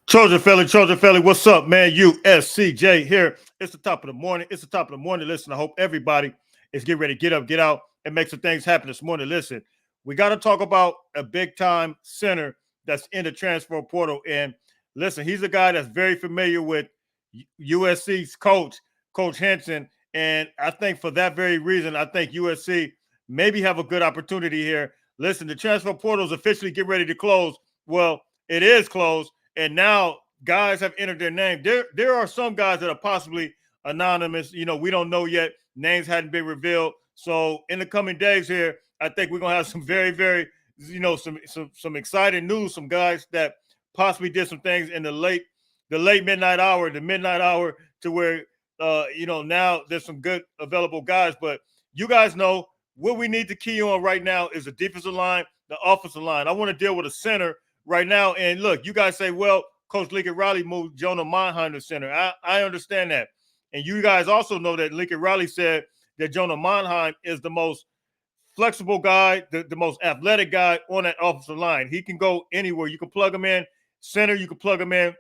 Trojan Felly, what's up, man? USCJ here. It's the top of the morning. It's the top of the morning. Listen, I hope everybody is getting ready to get up, get out, and make some things happen this morning. Listen, we got to talk about a big time center that's in the transfer portal. And listen, he's a guy that's very familiar with USC's Coach Henson. And I think for that very reason, I think USC maybe have a good opportunity here. Listen, the transfer portal is officially getting ready to close. Well, it is closed. And now guys have entered their name. There are some guys that are possibly anonymous. You know, we don't know yet. Names hadn't been revealed. So in the coming days here, I think we're gonna have some very, very, some exciting news. Some guys that possibly did some things in the late midnight hour, to where now there's some good available guys. But you guys know what we need to key on right now is the defensive line, the offensive line. I want to deal with a center right now. And look, you guys say, well, Coach Lincoln Riley moved Jonah Monheim to center. I understand that. And you guys also know that Lincoln Riley said that Jonah Monheim is the most flexible guy, the most athletic guy on that offensive line. He can go anywhere. You can plug him in center. You can plug him in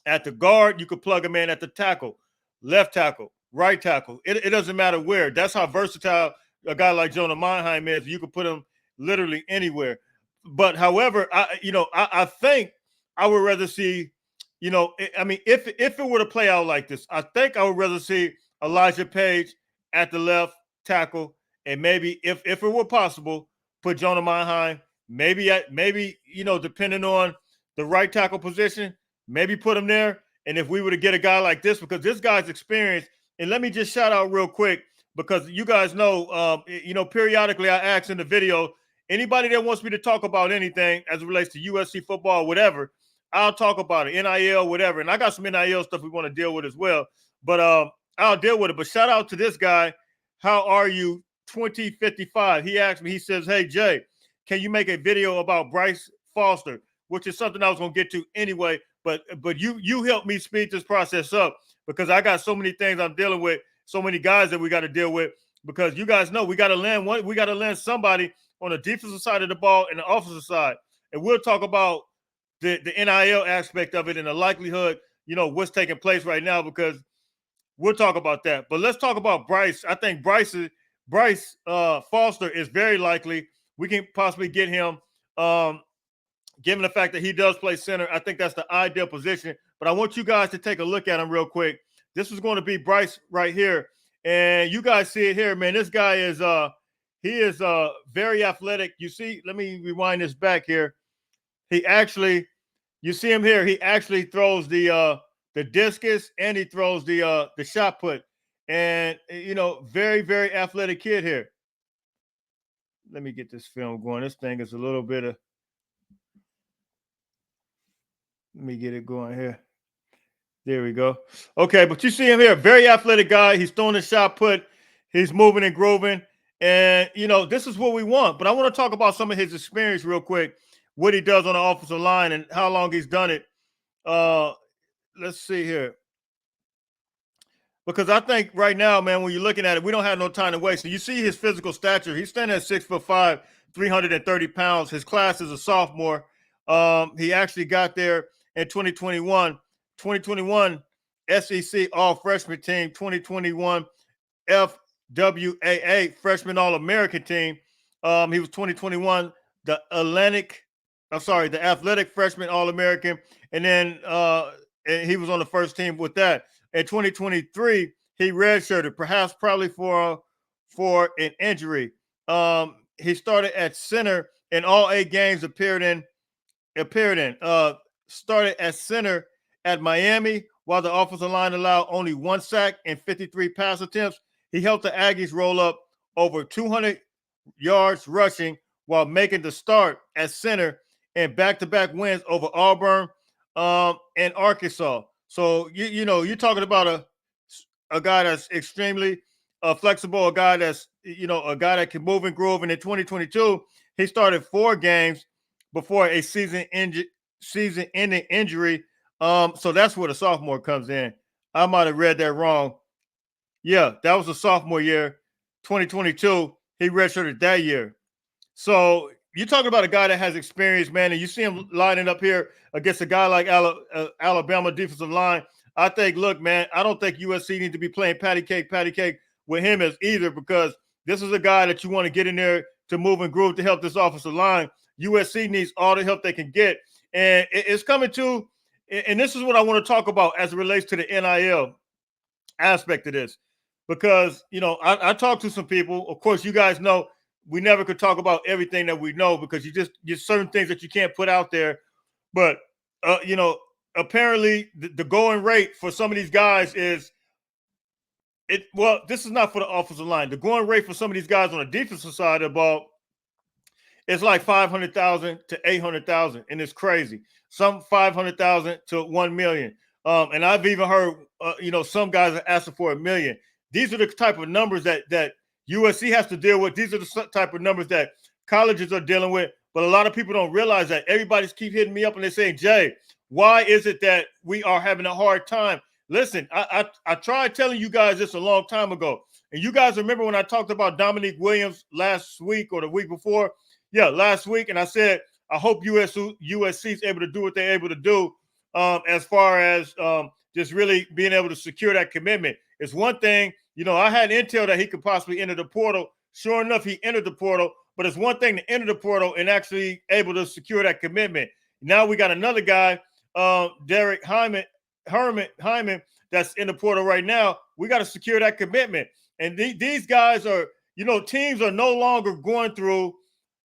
at the guard. You can plug him in at the tackle, left tackle, right tackle. It doesn't matter where. That's how versatile a guy like Jonah Monheim is. You can put him literally anywhere. But however, I think I would rather see, if it were to play out like this, I think I would rather see Elijah Page at the left tackle, and maybe if it were possible, put Jonah Monheim maybe depending on the right tackle position, maybe put him there. And if we were to get a guy like this, because this guy's experienced, and let me just shout out real quick, because you guys know, periodically I ask in the video, anybody that wants me to talk about anything as it relates to USC football, whatever, I'll talk about it, NIL, whatever. And I got some NIL stuff we want to deal with as well. But I'll deal with it. But shout out to this guy. How are you? 2055. He asked me, he says, hey, Jay, can you make a video about Bryce Foster? Which is something I was going to get to anyway. But you helped me speed this process up, because I got so many things I'm dealing with, so many guys that we got to deal with, because you guys know we got to land somebody on the defensive side of the ball and the offensive side. And we'll talk about the NIL aspect of it and the likelihood, what's taking place right now, because we'll talk about that. But let's talk about Bryce. I think Bryce Foster is very likely. We can possibly get him, given the fact that he does play center. I think that's the ideal position. But I want you guys to take a look at him real quick. This is going to be Bryce right here. And you guys see it here, man. This guy is he is very athletic. You see, let me rewind this back here. You see him here. He actually throws the discus, and he throws the shot put. And very, very athletic kid here. Let me get this film going. This thing is a little bit of. Let me get it going here. There we go. Okay, but you see him here. Very athletic guy. He's throwing the shot put. He's moving and grooving. And, this is what we want. But I want to talk about some of his experience real quick, what he does on the offensive line and how long he's done it. Let's see here. Because I think right now, man, when you're looking at it, we don't have no time to waste. So you see his physical stature. He's standing at 6'5", 330 pounds. His class is a sophomore. He actually got there in 2021 SEC All-Freshman Team, 2021 FWAA Freshman All-American Team. He was 2021 the Athletic Freshman All-American, and then and he was on the first team with that. In 2023, he redshirted, probably for an injury. He started at center in all 8 games appeared in. Started at center at Miami, while the offensive line allowed only 1 sack and 53 pass attempts. He helped the Aggies roll up over 200 yards rushing while making the start at center and back-to-back wins over Auburn and Arkansas. So, you're talking about a guy that's extremely flexible, a guy that's, a guy that can move and groove. And in 2022, he started 4 games before a season-ending injury. So that's where the sophomore comes in. I might have read that wrong. Yeah, that was the sophomore year, 2022. He redshirted that year. So, you're talking about a guy that has experience, man, and you see him lining up here against a guy like Alabama defensive line. I think, look, man, I don't think USC needs to be playing patty cake with him as either, because this is a guy that you want to get in there to move and groove to help this offensive line. USC needs all the help they can get. And it's coming to, and this is what I want to talk about as it relates to the NIL aspect of this. Because, you know, I talked to some people. Of course, you guys know we never could talk about everything that we know, because you certain things that you can't put out there. But, you know, apparently the going rate for some of these guys is, well, this is not for the offensive line. The going rate for some of these guys on the defensive side of the ball, it's like 500,000 to 800,000, and it's crazy. Some 500,000 to 1 million. And I've even heard, you know, some guys are asking for $1 million. These are the type of numbers that USC has to deal with. These are the type of numbers that colleges are dealing with. But a lot of people don't realize that. Everybody's keep hitting me up and they're saying, Jay, why is it that we are having a hard time? Listen, I tried telling you guys this a long time ago. And you guys remember when I talked about Dominique Williams last week or the week before? Yeah, last week. And I said, I hope USC is able to do what they're able to do as far as just really being able to secure that commitment. It's one thing, you know, I had intel that he could possibly enter the portal. Sure enough, he entered the portal. But it's one thing to enter the portal and actually able to secure that commitment. Now we got another guy, Derek Hyman, that's in the portal right now. We got to secure that commitment. And these guys are, you know, teams are no longer going through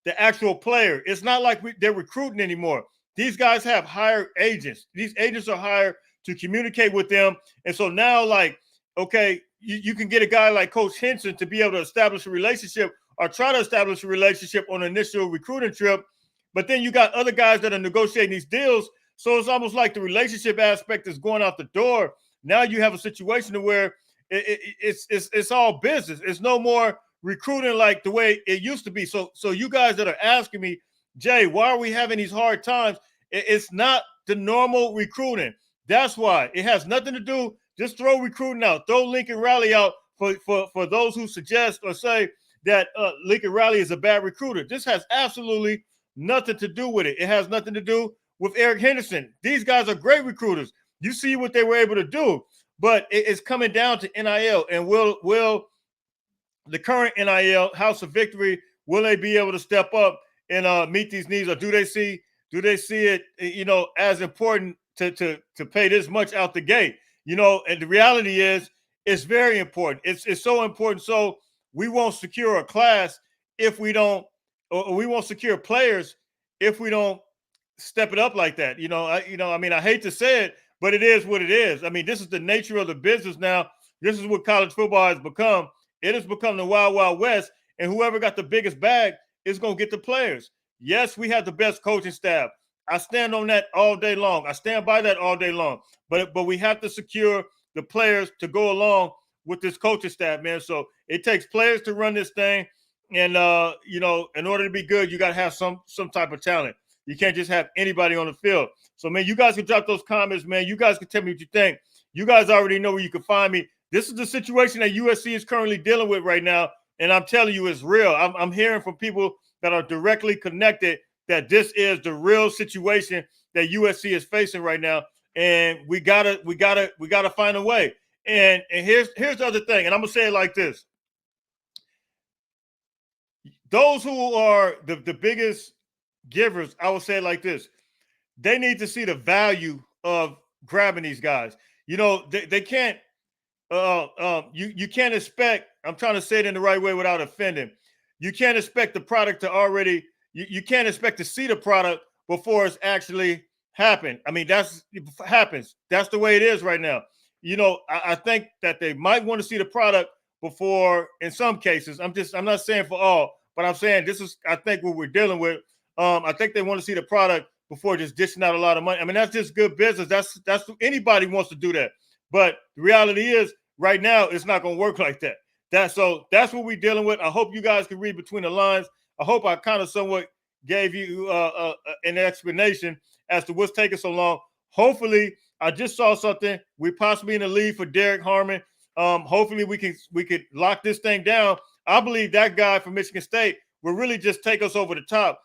the actual player. It's not like they're recruiting anymore. These guys have hired agents. These agents are hired to communicate with them. And so now, like, okay, you can get a guy like Coach Henson to be able to establish a relationship or try to establish a relationship on an initial recruiting trip. But then you got other guys that are negotiating these deals. So it's almost like the relationship aspect is going out the door. Now you have a situation where it's all business. It's no more recruiting like the way it used to be. So you guys that are asking me, Jay, why are we having these hard times? It's not the normal recruiting. That's why. It has nothing to do. Just throw recruiting out. Throw Lincoln Riley out for those who suggest or say that Lincoln Riley is a bad recruiter. This has absolutely nothing to do with it. It has nothing to do with Eric Henderson. These guys are great recruiters. You see what they were able to do. But it's coming down to NIL. And will the current NIL, House of Victory, will they be able to step up and meet these needs? Or do they see it, you know, as important to pay this much out the gate? You know, and the reality is it's very important. It's so important. So we won't secure a class if we don't, or we won't secure players if we don't step it up like that. I mean, I hate to say it, but it is what it is. I mean, this is the nature of the business now. This is what college football has become. It has become the wild, wild west, and whoever got the biggest bag is going to get the players. Yes, we have the best coaching staff. I stand on that all day long. I stand by that all day long. But we have to secure the players to go along with this coaching staff, man. So it takes players to run this thing. And, you know, in order to be good, you got to have some type of talent. You can't just have anybody on the field. So, man, you guys can drop those comments, man. You guys can tell me what you think. You guys already know where you can find me. This is the situation that USC is currently dealing with right now. And I'm telling you, it's real. I'm hearing from people that are directly connected that this is the real situation that USC is facing right now. And we gotta find a way. And here's the other thing, and I'm gonna say it like this. Those who are the biggest givers, I will say it like this. They need to see the value of grabbing these guys. You know, they can't you can't expect, I'm trying to say it in the right way without offending. You can't expect the product to already, you can't expect to see the product before it's actually happened. I mean, it happens. That's the way it is right now. You know, I think that they might want to see the product before, in some cases. I'm not saying for all, but I'm saying this is, I think, what we're dealing with. I think they want to see the product before just dishing out a lot of money. I mean, that's just good business. That's anybody wants to do that. But the reality is, right now, it's not going to work like that. That's what we're dealing with. I hope you guys can read between the lines. I hope I kind of somewhat gave you an explanation as to what's taking so long. Hopefully, I just saw something. We're possibly in the lead for Derek Harmon. Hopefully, we could lock this thing down. I believe that guy from Michigan State will really just take us over the top.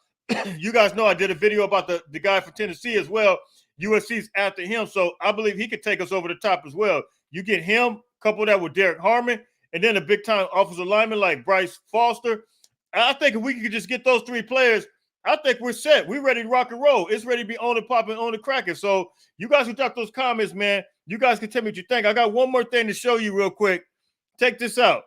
you guys know I did a video about the guy from Tennessee as well. USC's after him, so I believe he could take us over the top as well. You get him, couple that with Derek Harmon, and then a big-time offensive lineman like Bryce Foster. I think if we could just get those 3 players, I think we're set. We're ready to rock and roll. It's ready to be on and popping, on the cracking. So you guys who drop those comments, man, you guys can tell me what you think. I got one more thing to show you real quick. Check this out.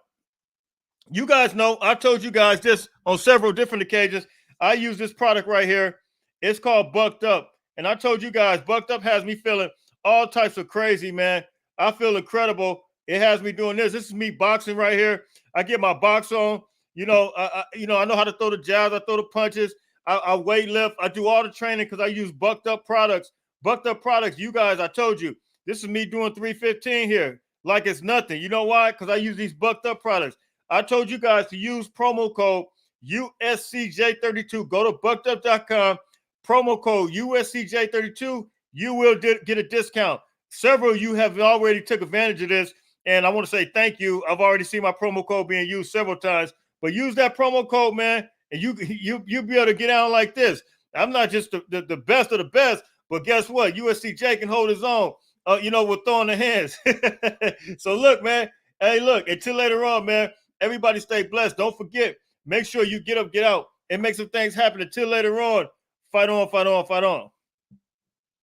You guys know I told you guys this on several different occasions. I use this product right here. It's called Bucked Up. And I told you guys, Bucked Up has me feeling all types of crazy, man. I feel incredible. It has me doing this. This is me boxing right here. I get my box on. I know how to throw the jabs. I throw the punches. I weight lift. I do all the training because I use Bucked Up products. Bucked Up products, you guys, I told you, this is me doing 315 here like it's nothing. You know why? Because I use these Bucked Up products. I told you guys to use promo code USCJ32. Go to buckedup.com. Promo code USCJ32. You will get a discount. Several of you have already took advantage of this, and I want to say thank you. I've already seen my promo code being used several times, but use that promo code, man, and you'll be able to get out like this. I'm not just the best of the best, but guess what? USCJ can hold his own, with throwing the hands. So look, man. Hey, look, until later on, man, everybody stay blessed. Don't forget, make sure you get up, get out, and make some things happen. Until later on, fight on, fight on, fight on.